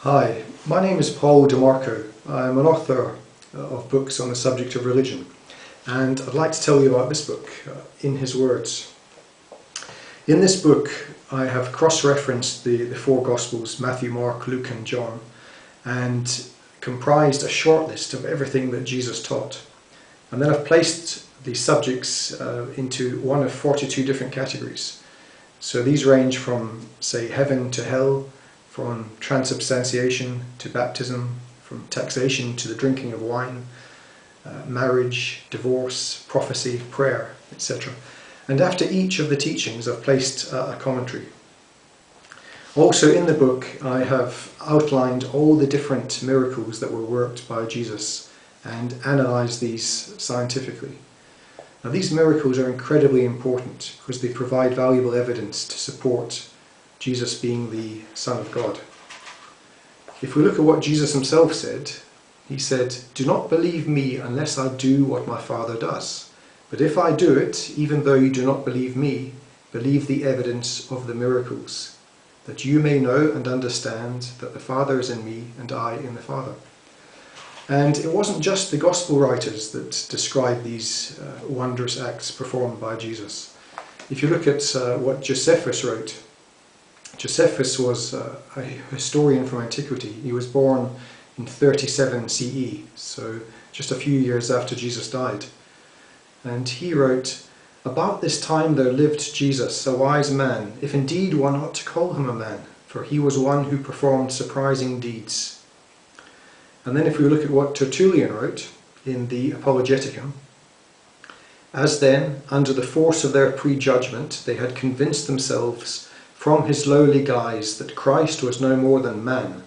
Hi, my name is Paul DeMarco. I'm an author of books on the subject of religion, and I'd like to tell you about this book, In His Words. In this book I have cross-referenced the four Gospels, Matthew, Mark, Luke and John, and comprised a short list of everything that Jesus taught. And then I've placed the subjects into one of 42 different categories. So these range from, say, heaven to hell, from transubstantiation to baptism, from taxation to the drinking of wine, marriage, divorce, prophecy, prayer, etc. And after each of the teachings I've placed a commentary. Also in the book I have outlined all the different miracles that were worked by Jesus and analysed these scientifically. Now these miracles are incredibly important because they provide valuable evidence to support Jesus being the Son of God. If we look at what Jesus himself said, he said, "Do not believe me unless I do what my Father does. But if I do it, even though you do not believe me, believe the evidence of the miracles, that you may know and understand that the Father is in me and I in the Father." And it wasn't just the Gospel writers that describe these wondrous acts performed by Jesus. If you look at what Josephus wrote, Josephus was a historian from antiquity. He was born in 37 CE, so just a few years after Jesus died. And he wrote, "About this time there lived Jesus, a wise man, if indeed one ought to call him a man, for he was one who performed surprising deeds." And then if we look at what Tertullian wrote in the Apologeticum, "As then, under the force of their prejudgment, they had convinced themselves from his lowly guise that Christ was no more than man,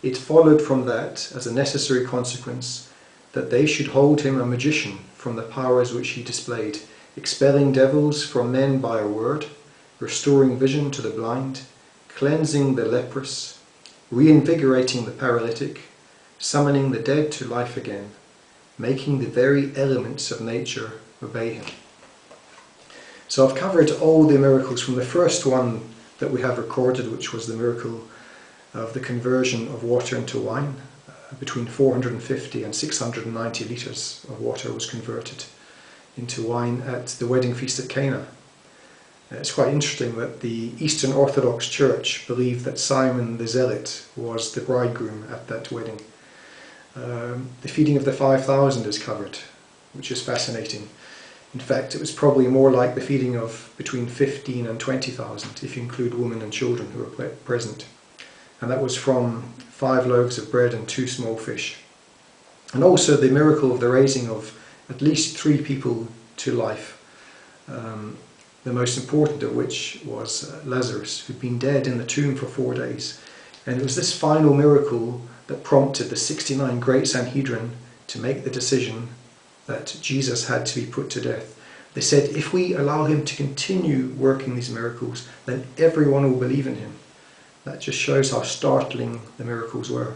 it followed from that, as a necessary consequence, that they should hold him a magician from the powers which he displayed, expelling devils from men by a word, restoring vision to the blind, cleansing the leprous, reinvigorating the paralytic, summoning the dead to life again, making the very elements of nature obey him." So I've covered all the miracles from the first one that we have recorded, which was the miracle of the conversion of water into wine. Between 450 and 690 litres of water was converted into wine at the wedding feast at Cana. It's quite interesting that the Eastern Orthodox Church believed that Simon the Zealot was the bridegroom at that wedding. The feeding of the 5,000 is covered, which is fascinating. In fact, it was probably more like the feeding of between 15 and 20,000, if you include women and children who were present. And that was from 5 loaves of bread and 2 small fish. And also the miracle of the raising of at least 3 people to life, the most important of which was Lazarus, who'd been dead in the tomb for 4 days. And it was this final miracle that prompted the 69 Great Sanhedrin to make the decision that Jesus had to be put to death. They said, if we allow him to continue working these miracles, then everyone will believe in him. That just shows how startling the miracles were.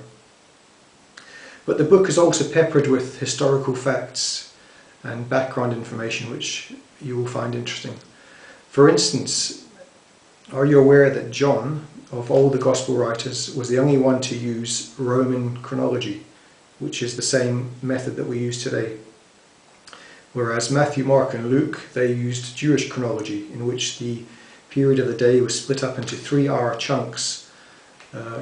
But the book is also peppered with historical facts and background information which you will find interesting. For instance, are you aware that John, of all the Gospel writers, was the only one to use Roman chronology, which is the same method that we use today? Whereas Matthew, Mark and Luke, they used Jewish chronology, in which the period of the day was split up into 3-hour chunks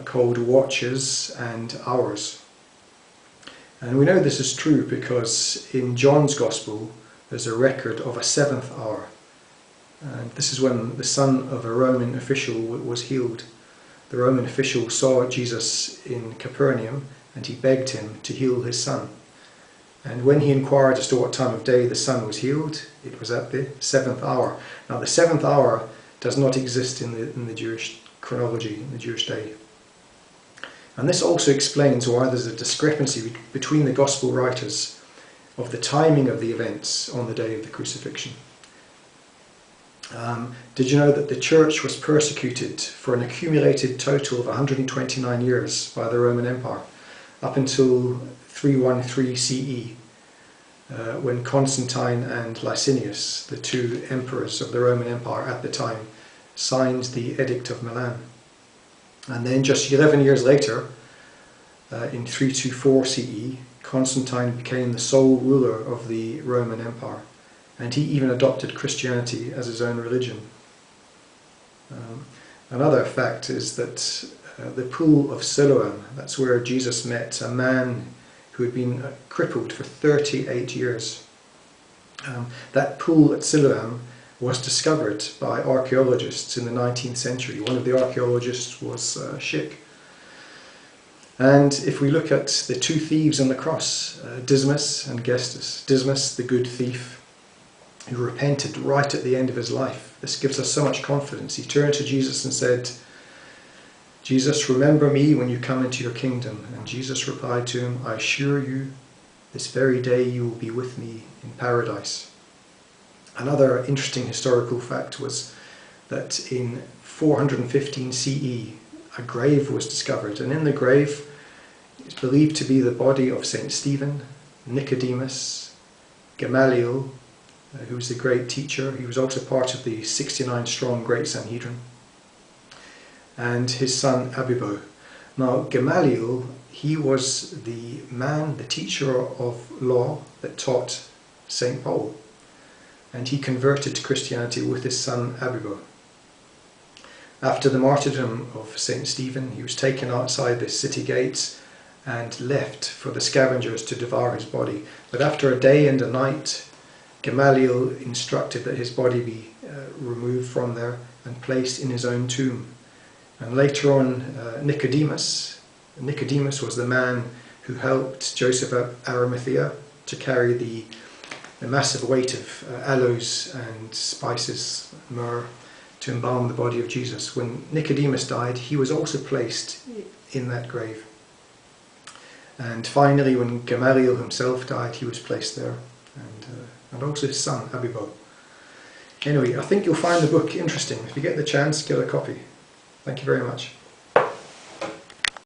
called watches and hours. And we know this is true because in John's Gospel there's a record of a 7th hour. And this is when the son of a Roman official was healed. The Roman official saw Jesus in Capernaum and he begged him to heal his son. And when he inquired as to what time of day the son was healed, it was at the 7th hour. Now the 7th hour does not exist in the Jewish chronology, in the Jewish day. And this also explains why there's a discrepancy between the Gospel writers of the timing of the events on the day of the crucifixion. Did you know that the church was persecuted for an accumulated total of 129 years by the Roman Empire, up until 313 CE, when Constantine and Licinius, the 2 emperors of the Roman Empire at the time, signed the Edict of Milan. And then just 11 years later, in 324 CE, Constantine became the sole ruler of the Roman Empire, and he even adopted Christianity as his own religion. Another fact is that the pool of Siloam, that's where Jesus met a man who had been crippled for 38 years. That pool at Siloam was discovered by archaeologists in the 19th century. One of the archaeologists was Schick. And if we look at the two thieves on the cross, Dismas and Gestas, Dismas, the good thief, who repented right at the end of his life. This gives us so much confidence. He turned to Jesus and said, "Jesus, remember me when you come into your kingdom." And Jesus replied to him, "I assure you, this very day you will be with me in paradise." Another interesting historical fact was that in 415 CE, a grave was discovered, and in the grave it's believed to be the body of St. Stephen, Nicodemus, Gamaliel, who was the great teacher. He was also part of the 69-strong Great Sanhedrin, and his son Abibo. Now Gamaliel, he was the man, the teacher of law that taught St. Paul, and he converted to Christianity with his son Abibo. After the martyrdom of St. Stephen, he was taken outside the city gates and left for the scavengers to devour his body. But after a day and a night, Gamaliel instructed that his body be removed from there and placed in his own tomb. And later on, Nicodemus was the man who helped Joseph of Arimathea to carry the massive weight of aloes and spices, myrrh, to embalm the body of Jesus. When Nicodemus died, he was also placed in that grave. And finally, when Gamaliel himself died, he was placed there, and also his son, Abibo. Anyway, I think you'll find the book interesting. If you get the chance, get a copy. Thank you very much.